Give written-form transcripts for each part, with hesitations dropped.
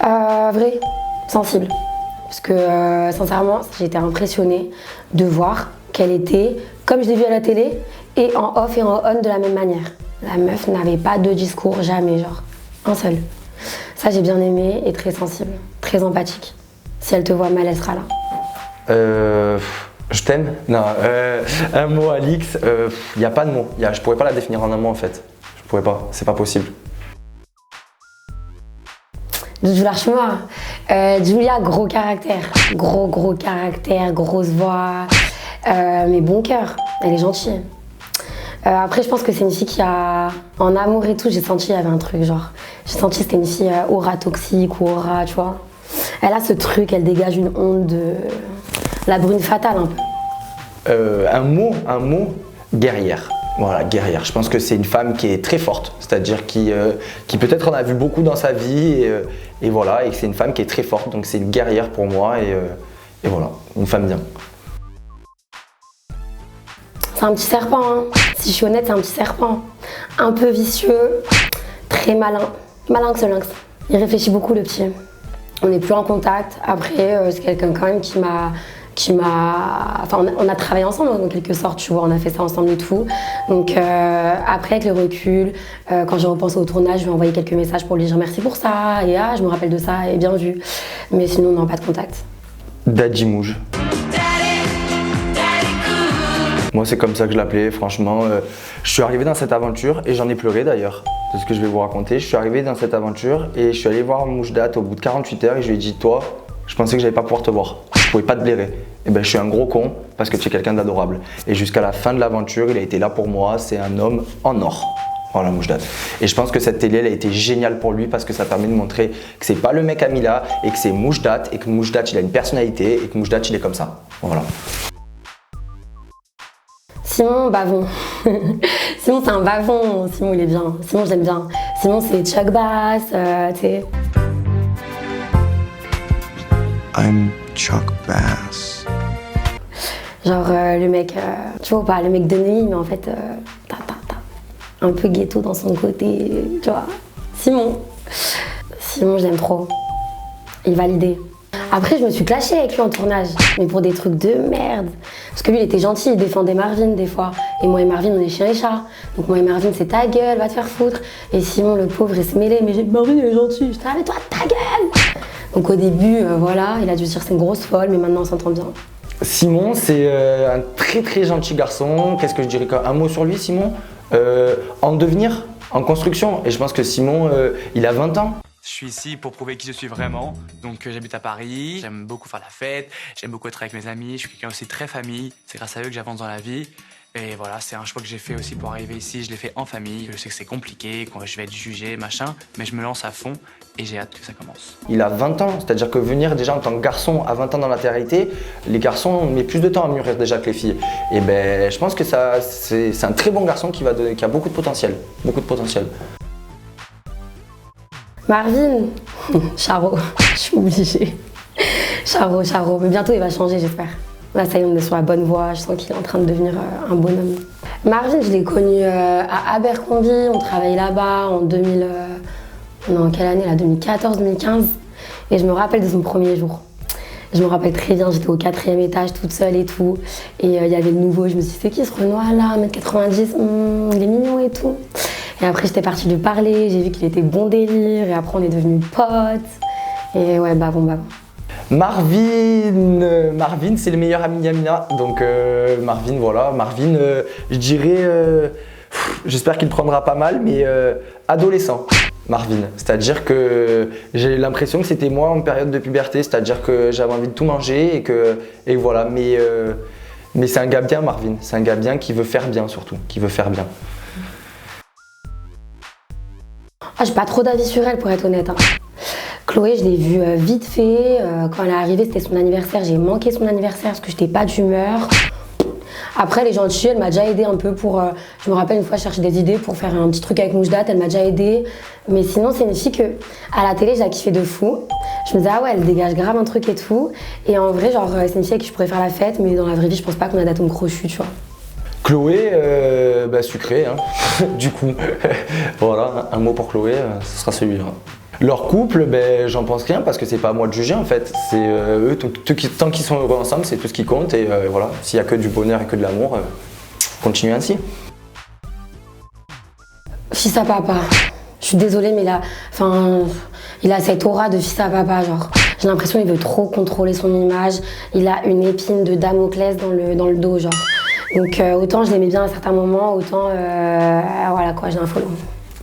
Vrai, sensible. Parce que sincèrement, j'ai été impressionnée de voir qu'elle était, comme je l'ai vu à la télé, et en off et en on de la même manière. La meuf n'avait pas de discours, jamais, genre, un seul. Ça, j'ai bien aimé et très sensible, très empathique. Si elle te voit mal, elle sera là. Je t'aime. Non, un mot, Alix, il n'y a pas de mot. Je pourrais pas la définir en un mot en fait. Je pourrais pas, c'est pas possible. Julia Archimois. Julia, gros caractère. Gros caractère, grosse voix. Mais bon cœur. Elle est gentille. Après, je pense que c'est une fille qui a. En amour et tout, j'ai senti qu'il y avait un truc, genre. J'ai senti que c'était une fille aura toxique ou aura, tu vois. Elle a ce truc, elle dégage une onde de. La brune fatale un peu. Un mot, guerrière. Voilà, guerrière. Je pense que c'est une femme qui est très forte, c'est-à-dire qui peut-être en a vu beaucoup dans sa vie et voilà, et que c'est une femme qui est très forte, donc c'est une guerrière pour moi et voilà, une femme bien. C'est un petit serpent, hein. Si je suis honnête, c'est un petit serpent. Un peu vicieux, très malin. Malin que ce lynx. Il réfléchit beaucoup, le petit. On n'est plus en contact. Après, c'est quelqu'un quand même qui m'a. Enfin, on a travaillé ensemble en quelque sorte, tu vois, on a fait ça ensemble et tout. Donc après, avec le recul, quand je repense au tournage, je lui ai envoyé quelques messages pour lui dire merci pour ça, et je me rappelle de ça, et bien vu. Mais sinon, on n'a pas de contact. Daddy Mouge. Moi, c'est comme ça que je l'appelais, franchement. Je suis arrivé dans cette aventure, et j'en ai pleuré d'ailleurs, de ce que je vais vous raconter. Je suis arrivé dans cette aventure, et je suis allé voir Moujdat au bout de 48 heures, et je lui ai dit, toi, je pensais que j'allais pas pouvoir te voir. Je pouvais pas te blairer. Et ben je suis un gros con parce que tu es quelqu'un d'adorable. Et jusqu'à la fin de l'aventure, il a été là pour moi. C'est un homme en or. Voilà, Moujdat. Et je pense que cette télé, elle a été géniale pour lui parce que ça permet de montrer que c'est pas le mec Amila et que c'est Moujdat et que Moujdat, il a une personnalité et que Moujdat, il est comme ça. Voilà. Simon, bavon. Simon, c'est un bavon. Simon, il est bien. Simon, j'aime bien. Simon, c'est Chuck Bass, tu sais. I'm Chuck Bass. Genre le mec, tu vois pas, le mec de nuit, mais en fait, un peu ghetto dans son côté, tu vois. Simon, je l'aime trop. Il validait. Après, je me suis clashée avec lui en tournage, mais pour des trucs de merde. Parce que lui, il était gentil, il défendait Marvin des fois. Et moi et Marvin, on est chien et chat. Donc moi et Marvin, c'est ta gueule, va te faire foutre. Et Simon, le pauvre, il se mêlait, mais Marvin, il est gentil. Je dis, ah, mais toi, ta gueule! Donc au début, voilà, il a dû se dire c'est une grosse folle, mais maintenant on s'entend bien. Simon, c'est un très gentil garçon. Qu'est-ce que je dirais? Un mot sur lui, Simon? En devenir, en construction. Et je pense que Simon, il a 20 ans. Je suis ici pour prouver qui je suis vraiment. Donc j'habite à Paris, j'aime beaucoup faire la fête, j'aime beaucoup être avec mes amis, je suis quelqu'un aussi très famille. C'est grâce à eux que j'avance dans la vie. Et voilà, c'est un choix que j'ai fait aussi pour arriver ici. Je l'ai fait en famille. Je sais que c'est compliqué, que je vais être jugé, machin, mais je me lance à fond et j'ai hâte que ça commence. Il a 20 ans, c'est-à-dire que venir déjà en tant que garçon à 20 ans dans la télé-réalité, les garçons mettent plus de temps à mûrir déjà que les filles. Et ben, je pense que c'est un très bon garçon qui a beaucoup de potentiel. Beaucoup de potentiel. Marvin, Charo, je suis obligée. Charo, mais bientôt il va changer, j'espère. Là, ça y est, on est sur la bonne voie, je sens qu'il est en train de devenir un bonhomme. Marvin, je l'ai connu à Abercrombie, on travaillait là-bas en 2000. On est en quelle année là? 2014-2015. Et je me rappelle de son premier jour. Je me rappelle très bien, j'étais au 4e étage toute seule et tout. Et il y avait le nouveau, je me suis dit, c'est qui ce Renoir là, 1m90, il est mignon et tout. Et après, j'étais partie lui parler, j'ai vu qu'il était bon délire. Et après, on est devenus potes. Et ouais, bavon. Marvin, c'est le meilleur ami d'Amina. Donc Marvin, voilà. Marvin, je dirais, j'espère qu'il prendra pas mal, mais adolescent. Marvin, c'est-à-dire que j'ai l'impression que c'était moi en période de puberté, c'est-à-dire que j'avais envie de tout manger et voilà. Mais c'est un gars bien, Marvin. C'est un gars bien qui veut faire bien surtout, qui veut faire bien. Ah, j'ai pas trop d'avis sur elle pour être honnête. Hein. Chloé, je l'ai vue vite fait. Quand elle est arrivée, c'était son anniversaire. J'ai manqué son anniversaire parce que j'étais pas d'humeur. Après, elle est gentille, elle m'a déjà aidé un peu pour. Je me rappelle une fois, je cherchais des idées pour faire un petit truc avec Moujdat, elle m'a déjà aidé. Mais sinon, c'est une fille que, à la télé, j'ai kiffé de fou. Je me disais, ah ouais, elle dégage grave un truc et tout. Et en vrai, genre, c'est une fille avec qui je pourrais faire la fête, mais dans la vraie vie, je pense pas qu'on a d'atomes crochus, tu vois. Chloé, sucré, hein. Du coup. Voilà, un mot pour Chloé, ce sera celui-là. Leur couple, ben, j'en pense rien parce que c'est pas à moi de juger en fait. C'est eux, tant qu'ils sont heureux ensemble, c'est tout ce qui compte. Et voilà, s'il y a que du bonheur et que de l'amour, continuez ainsi. Fils à papa. Je suis désolée, mais il a cette aura de fils à papa, genre. J'ai l'impression qu'il veut trop contrôler son image. Il a une épine de Damoclès dans le dos, genre. Donc autant je l'aimais bien à certains moments, autant voilà quoi, j'ai un follow.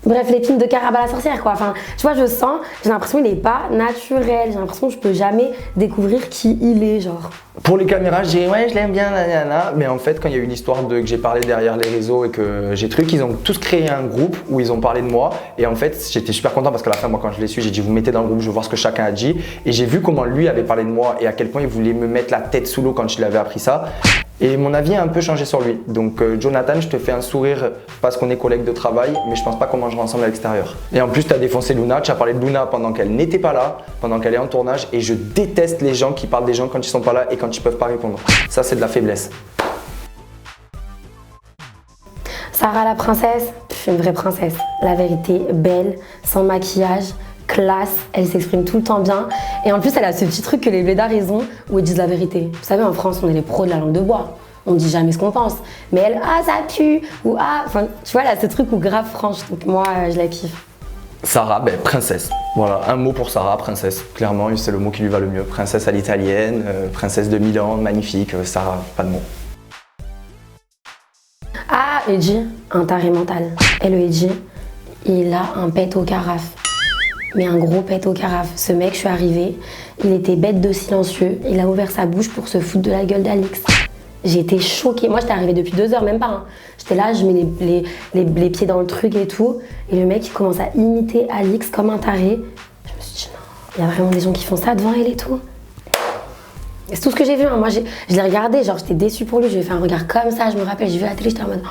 Bref, l'épine de Caraba la sorcière quoi. Enfin, tu vois, je sens, j'ai l'impression qu'il n'est pas naturel. J'ai l'impression que je peux jamais découvrir qui il est, genre. Pour les caméras, je dirais ouais, je l'aime bien, nanana. Mais en fait, quand il y a eu une histoire que j'ai parlé derrière les réseaux et que j'ai truc, ils ont tous créé un groupe où ils ont parlé de moi. Et en fait, j'étais super content parce qu'à la fin, moi, quand je l'ai su, j'ai dit vous mettez dans le groupe, je veux voir ce que chacun a dit. Et j'ai vu comment lui avait parlé de moi et à quel point il voulait me mettre la tête sous l'eau quand il avait appris ça. Et mon avis a un peu changé sur lui. Donc Jonathan, je te fais un sourire parce qu'on est collègues de travail, mais je pense pas qu'on mangera ensemble à l'extérieur. Et en plus, tu as défoncé Luna, tu as parlé de Luna pendant qu'elle n'était pas là, pendant qu'elle est en tournage, et je déteste les gens qui parlent des gens quand ils sont pas là et quand ils peuvent pas répondre. Ça, c'est de la faiblesse. Sarah la princesse, une vraie princesse. La vérité, belle, sans maquillage, classe, elle s'exprime tout le temps bien. Et en plus, elle a ce petit truc que les blédards ils ont où ils disent la vérité. Vous savez, en France, on est les pros de la langue de bois. On dit jamais ce qu'on pense. Mais elle, ah, ça pue, ou ah, enfin, tu vois, elle a ce truc où grave franche. Donc moi, je la kiffe. Sarah, ben, princesse. Voilà, un mot pour Sarah, princesse. Clairement, c'est le mot qui lui va le mieux. Princesse à l'italienne, princesse de Milan, magnifique. Sarah, pas de mots. Ah, Edgy, un taré mental. Et le Edgy, il a un pet au carafe. Mais un gros pet au carafe. Ce mec, je suis arrivée, il était bête de silencieux. Il a ouvert sa bouche pour se foutre de la gueule d'Alix. J'ai été choquée. Moi, j'étais arrivée depuis 2 heures, même pas. Hein. J'étais là, je mets les pieds dans le truc et tout. Et le mec, il commence à imiter Alix comme un taré. Je me suis dit, non, il y a vraiment des gens qui font ça devant elle et tout. Et c'est tout ce que j'ai vu. Hein. Moi, je l'ai regardé, genre, j'étais déçue pour lui. Je lui ai fait un regard comme ça. Je me rappelle, j'ai vu la télé, j'étais en mode, oh,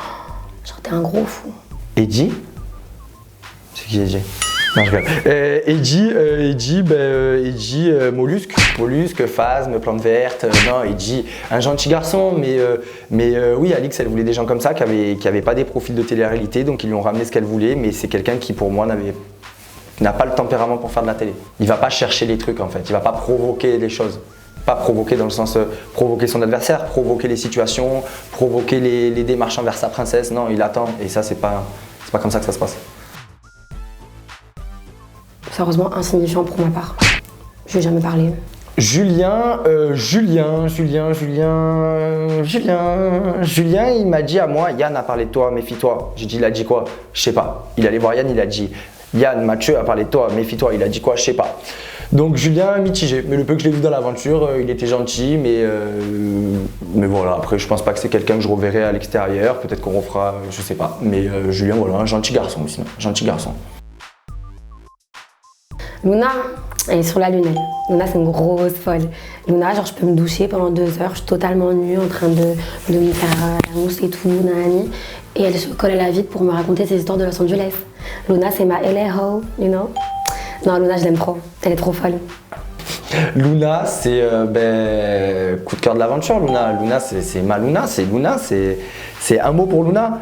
genre, t'es un gros fou. Edgy? C'est qui Edgy? Non, je rigole. Edgy, mollusque. Mollusque, phasme, plante verte. Non, Edgy, un gentil garçon, mais oui, Alix, elle voulait des gens comme ça qui avaient pas des profils de télé-réalité, donc ils lui ont ramené ce qu'elle voulait, mais c'est quelqu'un qui, pour moi, n'a pas le tempérament pour faire de la télé. Il va pas chercher les trucs, en fait. Il va pas provoquer les choses. Pas provoquer dans le sens provoquer son adversaire, provoquer les situations, provoquer les démarches envers sa princesse. Non, il attend, et ça, c'est pas comme ça que ça se passe. C'est heureusement insignifiant pour ma part. Je lui ai jamais parlé. Julien, il m'a dit à moi, Yann a parlé de toi, méfie-toi. J'ai dit, il a dit quoi? Je sais pas. Il allait voir Yann, il a dit, Yann, Mathieu a parlé de toi, méfie-toi. Il a dit quoi? Je sais pas. Donc Julien, mitigé. Mais le peu que je l'ai vu dans l'aventure, il était gentil, mais voilà. Après, je pense pas que c'est quelqu'un que je reverrai à l'extérieur. Peut-être qu'on refera, je sais pas. Mais Julien, voilà, un gentil garçon, sinon. Gentil garçon. Luna, elle est sur la lune. Luna, c'est une grosse folle. Luna, genre, je peux me doucher pendant 2 heures, je suis totalement nue, en train de me faire la mousse et tout, nanani. Et elle se colle à la vitre pour me raconter ses histoires de Los Angeles. Luna, c'est ma LA ho, you know? Non, Luna, je l'aime trop. Elle est trop folle. Luna, c'est coup de cœur de l'aventure. Luna, c'est ma Luna. C'est un mot pour Luna.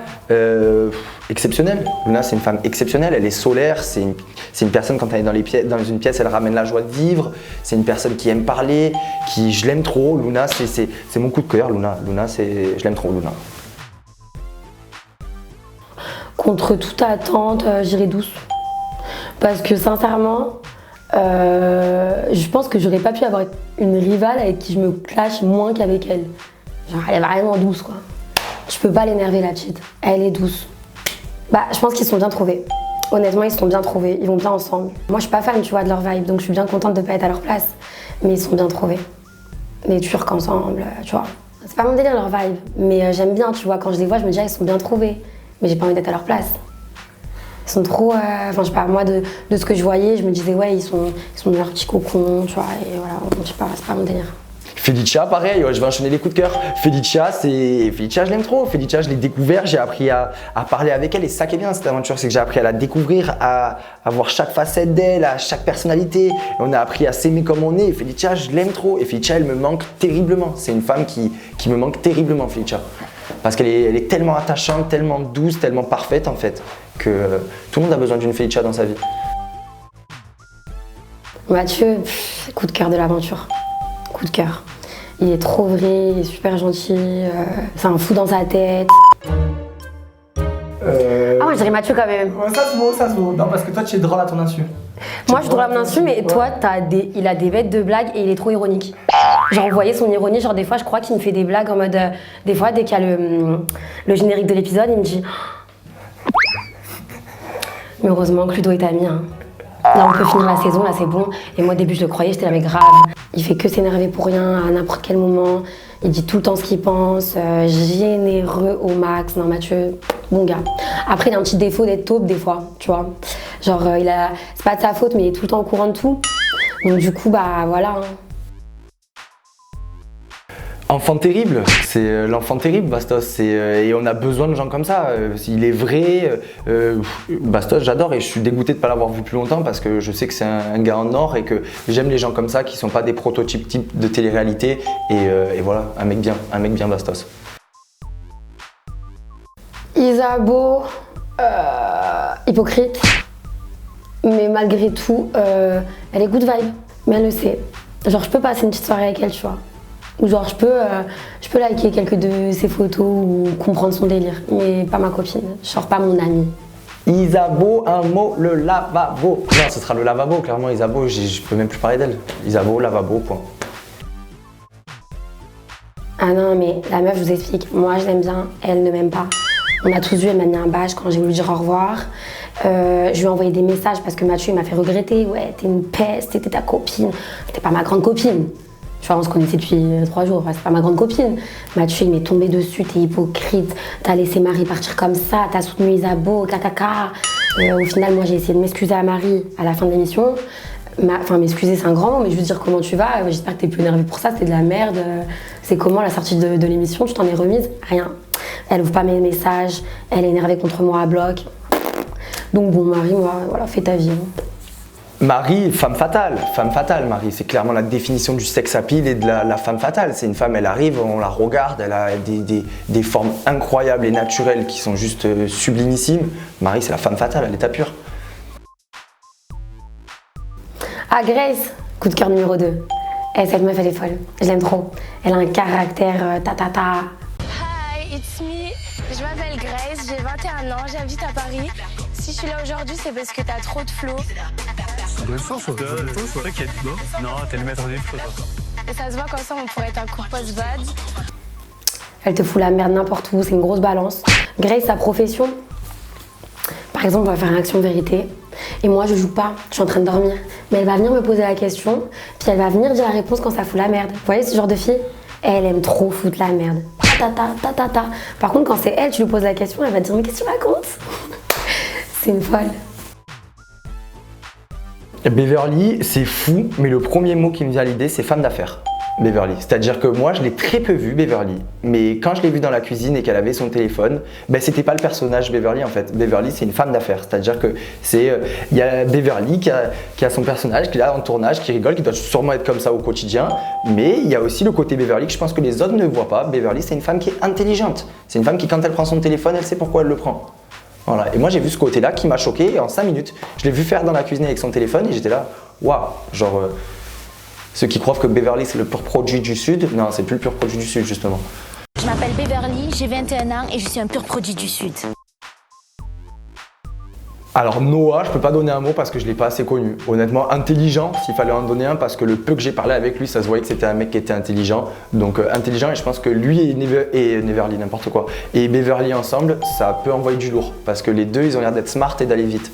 Exceptionnelle. Luna, c'est une femme exceptionnelle. Elle est solaire. C'est une personne, quand elle est dans une pièce, elle ramène la joie de vivre. C'est une personne qui aime parler, je l'aime trop. Luna, c'est mon coup de cœur. Luna, je l'aime trop, Luna. Contre toute attente, j'irai douce. Parce que sincèrement, je pense que j'aurais pas pu avoir une rivale avec qui je me clash moins qu'avec elle. Genre, elle est vraiment douce, quoi. Je peux pas l'énerver, la petite. Elle est douce. Bah, je pense qu'ils sont bien trouvés. Honnêtement, ils sont bien trouvés. Ils vont bien ensemble. Moi, je suis pas fan, tu vois, de leur vibe, donc je suis bien contente de pas être à leur place. Mais ils sont bien trouvés. Les Turcs ensemble, tu vois. C'est pas mon délire, leur vibe. Mais j'aime bien, tu vois, quand je les vois, je me dis, ah, ils sont bien trouvés. Mais j'ai pas envie d'être à leur place. Ils sont trop, enfin je sais pas, moi de ce que je voyais, je me disais ouais ils sont dans leur petit cocon, tu vois, et voilà, je sais pas, c'est pas mon délire. Felicia, pareil, je vais enchaîner les coups de cœur. Felicia, je l'aime trop. Felicia, je l'ai découvert, j'ai appris à parler avec elle et c'est ça qui est bien cette aventure, c'est que j'ai appris à la découvrir, à voir chaque facette d'elle, à chaque personnalité. Et on a appris à s'aimer comme on est. Et Felicia, je l'aime trop. Et Felicia, elle me manque terriblement. C'est une femme qui me manque terriblement, Felicia. Parce qu'elle est tellement attachante, tellement douce, tellement parfaite en fait, que tout le monde a besoin d'une Felicia dans sa vie. Mathieu, coup de cœur de l'aventure. Coup de cœur. Il est trop vrai, il est super gentil, c'est un fou dans sa tête. Ah, moi je dirais Mathieu quand même. Ouais, ça se vaut. Non, parce que toi, tu es drôle à ton insu. Moi je suis drôle à mon insu, mais toi, il a des bêtes de blagues et il est trop ironique. Genre, vous voyez son ironie, genre des fois, je crois qu'il me fait des blagues en mode. Des fois, dès qu'il y a le générique de l'épisode, il me dit. Mais heureusement que Ludo est ami. Hein. Là, on peut finir la saison, là, c'est bon. Et moi, au début, je le croyais, j'étais là, mais grave. Il fait que s'énerver pour rien, à n'importe quel moment. Il dit tout le temps ce qu'il pense, généreux au max. Non, Mathieu, bon gars. Après, il a un petit défaut d'être taupe des fois, tu vois. Genre, c'est pas de sa faute, mais il est tout le temps au courant de tout. Donc, du coup, bah voilà. Hein. Enfant terrible, c'est l'enfant terrible, Bastos. Et on a besoin de gens comme ça. Il est vrai. Bastos, j'adore et je suis dégoûté de ne pas l'avoir vu plus longtemps parce que je sais que c'est un gars en or et que j'aime les gens comme ça qui sont pas des prototypes types de télé-réalité. Et voilà, un mec bien, Bastos. Isabeau, hypocrite, mais malgré tout, elle est good vibe, mais elle le sait. Genre, je peux passer une petite soirée avec elle, tu vois. Ou genre, je peux liker quelques de ses photos ou comprendre son délire, mais pas ma copine, genre pas mon amie. Isabeau, un mot, le lavabo. Non, ce sera le lavabo, clairement, Isabeau, je peux même plus parler d'elle. Isabeau, lavabo, point. Ah non, mais la meuf, je vous explique, moi je l'aime bien, elle ne m'aime pas. On a tous vu, elle m'a mis un badge quand j'ai voulu dire au revoir. Je lui ai envoyé des messages parce que Mathieu il m'a fait regretter. Ouais, t'es une peste, t'étais ta copine. T'es pas ma grande copine. Tu vois, on se connaissait depuis 3 jours, c'est pas ma grande copine. Mathieu, il m'est tombé dessus, t'es hypocrite. T'as laissé Marie partir comme ça, t'as soutenu Isabeau, cacaca. Au final, moi, j'ai essayé de m'excuser à Marie à la fin de l'émission. Enfin, m'excuser, c'est un grand mot, mais juste dire comment tu vas. J'espère que t'es plus énervée pour ça, c'était de la merde. C'est comment la sortie de l'émission, tu t'en es remise? Rien. Elle ouvre pas mes messages, elle est énervée contre moi à bloc. Donc bon, Marie, moi, voilà, fais ta vie. Hein. Marie, femme fatale, Marie. C'est clairement la définition du sex appeal et de la femme fatale. C'est une femme, elle arrive, on la regarde, elle a des formes incroyables et naturelles qui sont juste sublimissimes. Marie, c'est la femme fatale, à l'état pur. Ah, Grace, coup de cœur numéro 2. Cette meuf, elle est folle. Je l'aime trop. Elle a un caractère ta. Hi, it's me. Je m'appelle Grace, j'ai 21 ans, j'habite à Paris. Si je suis là aujourd'hui, c'est parce que t'as trop de flow. T'inquiète, non, t'es le maître du flow, toi. Et ça se voit comme ça, on pourrait être un couple post-bad. Elle te fout la merde n'importe où, c'est une grosse balance. Grace, sa profession. Par exemple, on va faire une action vérité. Et moi, je joue pas, je suis en train de dormir. Mais elle va venir me poser la question, puis elle va venir dire la réponse quand ça fout la merde. Vous voyez ce genre de fille? Elle aime trop foutre la merde. Ta. Par contre, quand c'est elle, tu lui poses la question, elle va te dire mais qu'est-ce que tu racontes? C'est une folle. Beverly, c'est fou, mais le premier mot qui me vient à l'idée, c'est femme d'affaires. Beverly. C'est-à-dire que moi, je l'ai très peu vue, Beverly. Mais quand je l'ai vue dans la cuisine et qu'elle avait son téléphone, ben, c'était pas le personnage Beverly en fait. Beverly, c'est une femme d'affaires. C'est-à-dire que il y a Beverly qui a son personnage, qui est là en tournage, qui rigole, qui doit sûrement être comme ça au quotidien. Mais il y a aussi le côté Beverly que je pense que les autres ne voient pas. Beverly, c'est une femme qui est intelligente. C'est une femme qui, quand elle prend son téléphone, elle sait pourquoi elle le prend. Voilà. Et moi, j'ai vu ce côté-là qui m'a choqué et en 5 minutes. Je l'ai vu faire dans la cuisine avec son téléphone et j'étais là, waouh, genre. Ceux qui croient que Beverly c'est le pur produit du Sud, non, c'est plus le pur produit du Sud justement. Je m'appelle Beverly, j'ai 21 ans et je suis un pur produit du Sud. Alors Noah, je peux pas donner un mot parce que je l'ai pas assez connu. Honnêtement, intelligent, s'il fallait en donner un, parce que le peu que j'ai parlé avec lui, ça se voyait que c'était un mec qui était intelligent. Donc intelligent, et je pense que lui et Neverly, n'importe quoi, et Beverly ensemble, ça peut envoyer du lourd. Parce que les deux, ils ont l'air d'être smart et d'aller vite.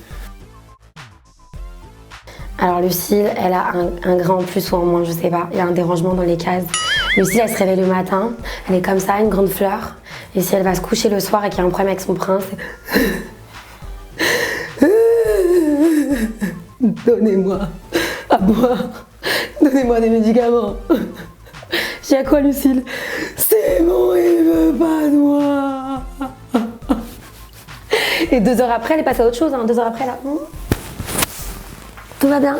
Alors Lucille, elle a un grain en plus ou en moins, je sais pas. Il y a un dérangement dans les cases. Lucille, elle se réveille le matin, elle est comme ça, une grande fleur. Et si elle va se coucher le soir et qu'il y a un problème avec son prince, donnez-moi à boire, donnez-moi des médicaments. J'ai à quoi Lucille? C'est bon, il veut pas de moi. Et 2 heures après, elle est passée à autre chose. 2 heures après, elle a... Tout va bien,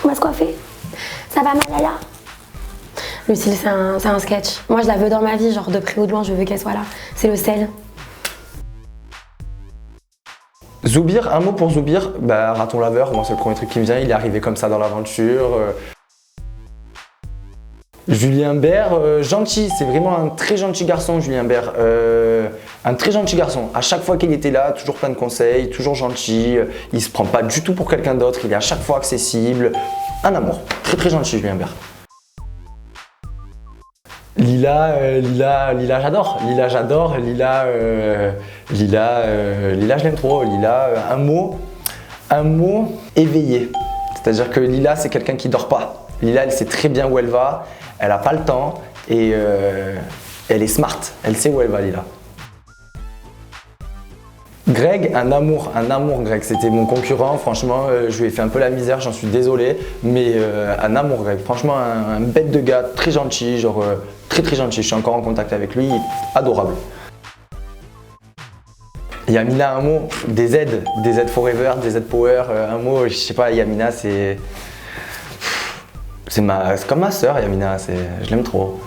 on va se coiffer, ça va Malala. Lucille, c'est un sketch. Moi, je la veux dans ma vie, genre de près ou de loin, je veux qu'elle soit là. C'est le sel. Zoubir, un mot pour Zoubir, bah, raton laveur, moi c'est le premier truc qui me vient, il est arrivé comme ça dans l'aventure. Julien Bert, gentil, c'est vraiment un très gentil garçon, Julien Bert. Un très gentil garçon. À chaque fois qu'il était là, toujours plein de conseils, toujours gentil. Il se prend pas du tout pour quelqu'un d'autre, il est à chaque fois accessible. Un amour, très très gentil, Julien Bert. Lila, j'adore. Lila, j'adore. Lila, je l'aime trop. Lila, un mot éveillé. C'est-à-dire que Lila, c'est quelqu'un qui dort pas. Lila, elle sait très bien où elle va. Elle n'a pas le temps et elle est smart. Elle sait où elle va, Lila. Greg, un amour, Greg. C'était mon concurrent. Franchement, je lui ai fait un peu la misère, j'en suis désolé. Mais un amour, Greg. Franchement, un bête de gars, très gentil, genre très très gentil. Je suis encore en contact avec lui, adorable. Yamina, un mot, des Z Forever, des Z Power. Un mot, je sais pas, Yamina, c'est comme ma sœur, Yamina. Je l'aime trop.